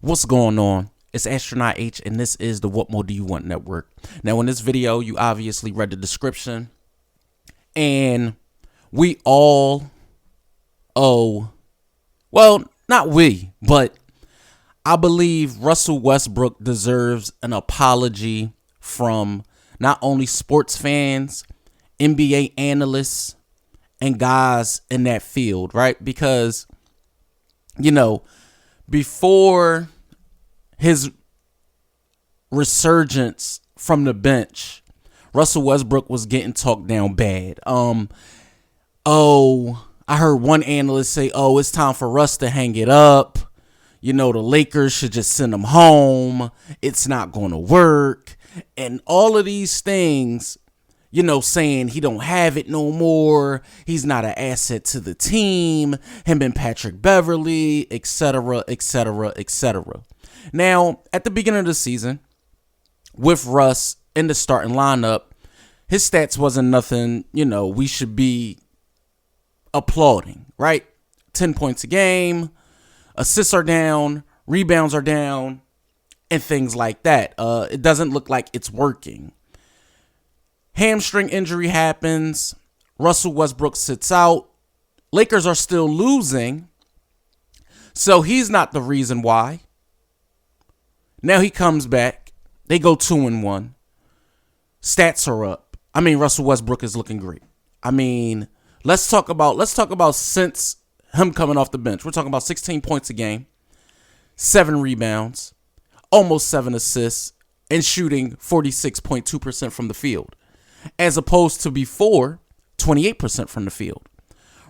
What's going on? It's Astronaut H, and this is the What More Do You Want Network. Now, in this video, you obviously read the description, and we all owe, well, not we, but I believe Russell Westbrook deserves an apology from not only sports fans, NBA analysts, and guys in that field, right? Because, before his resurgence from the bench, Russell Westbrook was getting talked down bad. I heard one analyst say, it's time for Russ to hang it up. The Lakers should just send him home. It's not going to work. And all of these things, saying he don't have it no more. He's not an asset to the team. Him and Patrick Beverly, etc., etc., etc. Now, at the beginning of the season, with Russ in the starting lineup, his stats wasn't nothing, we should be applauding, right? 10 points a game, assists are down, rebounds are down, and things like that. It doesn't look like it's working. Hamstring injury happens. Russell Westbrook sits out. Lakers are still losing. So he's not the reason why. Now he comes back. They go 2-1. Stats are up. Russell Westbrook is looking great. Let's talk about since him coming off the bench. We're talking about 16 points a game, 7 rebounds, almost 7 assists, and shooting 46.2% from the field, as opposed to before, 28% from the field.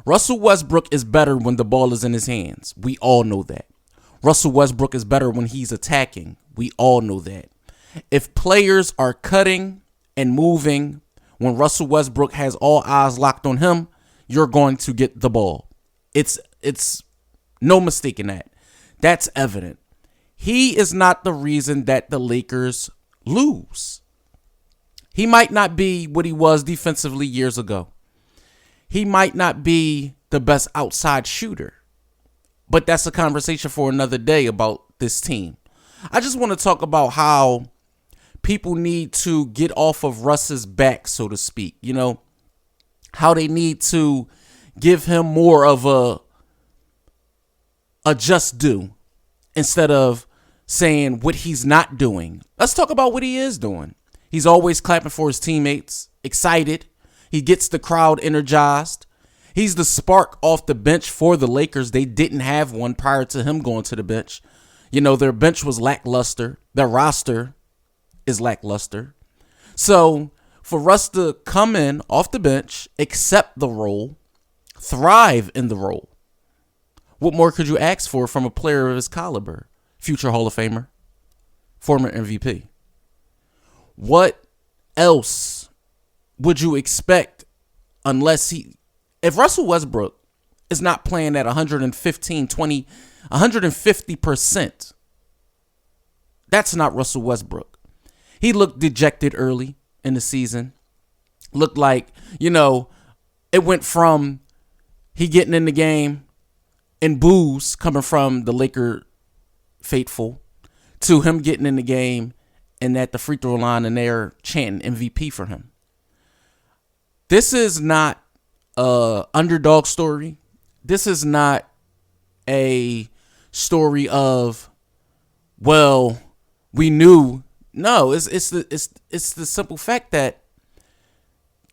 Russell Westbrook is better when the ball is in his hands. We all know that. Russell Westbrook is better when he's attacking. We all know that. If players are cutting and moving when Russell Westbrook has all eyes locked on him, you're going to get the ball. It's no mistake in that. That's evident. He is not the reason that the Lakers lose. He might not be what he was defensively years ago. He might not be the best outside shooter. But that's a conversation for another day about this team. I just want to talk about how people need to get off of Russ's back, so to speak. How they need to give him more of a just due instead of saying what he's not doing. Let's talk about what he is doing. He's always clapping for his teammates, excited. He gets the crowd energized. He's the spark off the bench for the Lakers. They didn't have one prior to him going to the bench. Their bench was lackluster. Their roster is lackluster. So for Russ to come in off the bench, accept the role, thrive in the role, what more could you ask for from a player of his caliber? Future Hall of Famer, former MVP. What else would you expect if Russell Westbrook is not playing at 150%, that's not Russell Westbrook. He looked dejected early in the season. Looked like, it went from he getting in the game and boos coming from the Laker faithful to him getting in the game and at the free throw line and they're chanting MVP for him. This is not a underdog story. This is not a story of, we knew. No, it's the simple fact that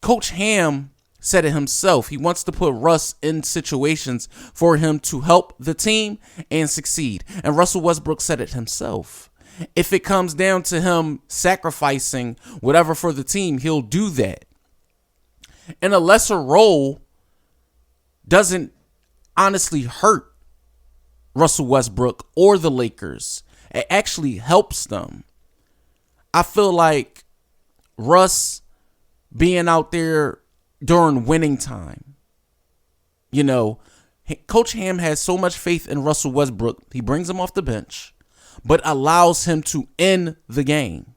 Coach Ham said it himself. He wants to put Russ in situations for him to help the team and succeed. And Russell Westbrook said it himself. If it comes down to him sacrificing whatever for the team, he'll do that. And a lesser role doesn't honestly hurt Russell Westbrook or the Lakers. It actually helps them. I feel like Russ being out there during winning time, Coach Ham has so much faith in Russell Westbrook. He brings him off the bench, but allows him to end the game.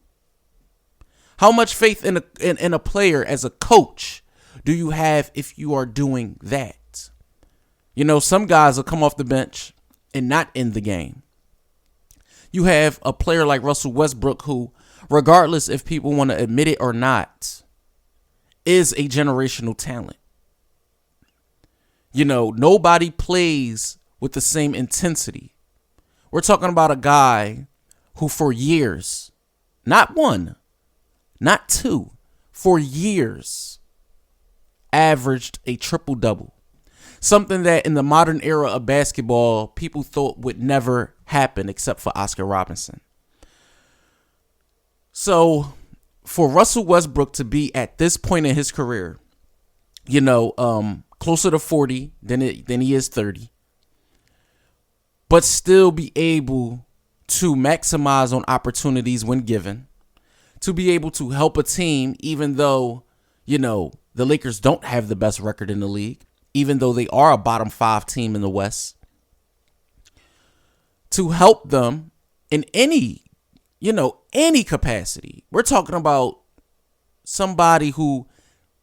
How much faith in a player as a coach do you have if you are doing that? Some guys will come off the bench and not end the game. You have a player like Russell Westbrook who, regardless if people want to admit it or not, is a generational talent. You know, nobody plays with the same intensity. We're talking about a guy who for years, not one, not two, for years, averaged a triple-double. Something that in the modern era of basketball, people thought would never happen except for Oscar Robertson. So for Russell Westbrook to be at this point in his career, you know, closer to 40 than he is 30, but still be able to maximize on opportunities when given, to be able to help a team, even though, you know, the Lakers don't have the best record in the league, even though they are a bottom 5 team in the West, to help them in any, you know, any capacity. We're talking about somebody who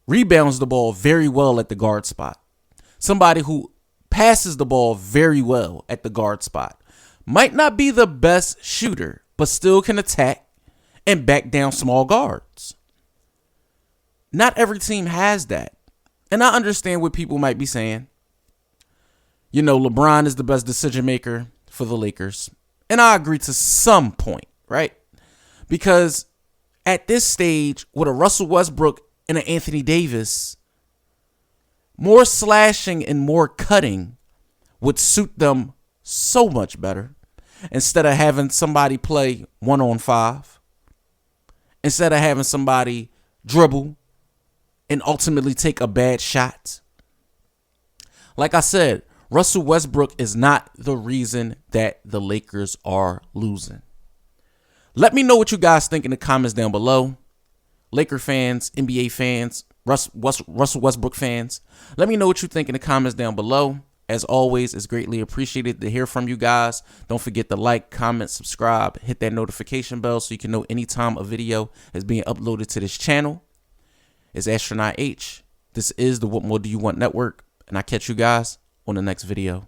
rebounds the ball very well at the guard spot. Somebody who passes the ball very well at the guard spot. Might not be the best shooter, but still can attack and back down small guards. Not every team has that. And I understand what people might be saying. You know, LeBron is the best decision maker for the Lakers. And I agree to some point, right? Because at this stage, with a Russell Westbrook and an Anthony Davis, more slashing and more cutting would suit them so much better. Instead of having somebody play 1-on-5, instead of having somebody dribble and ultimately take a bad shot. Like I said, Russell Westbrook is not the reason that the Lakers are losing. Let me know what you guys think in the comments down below. Laker fans, NBA fans, Russell Westbrook fans. Let me know what you think in the comments down below. As always, it's greatly appreciated to hear from you guys. Don't forget to like, comment, subscribe, hit that notification bell so you can know anytime a video is being uploaded to this channel. It's Astronaut H. This is the What More Do You Want Network, and I catch you guys on the next video.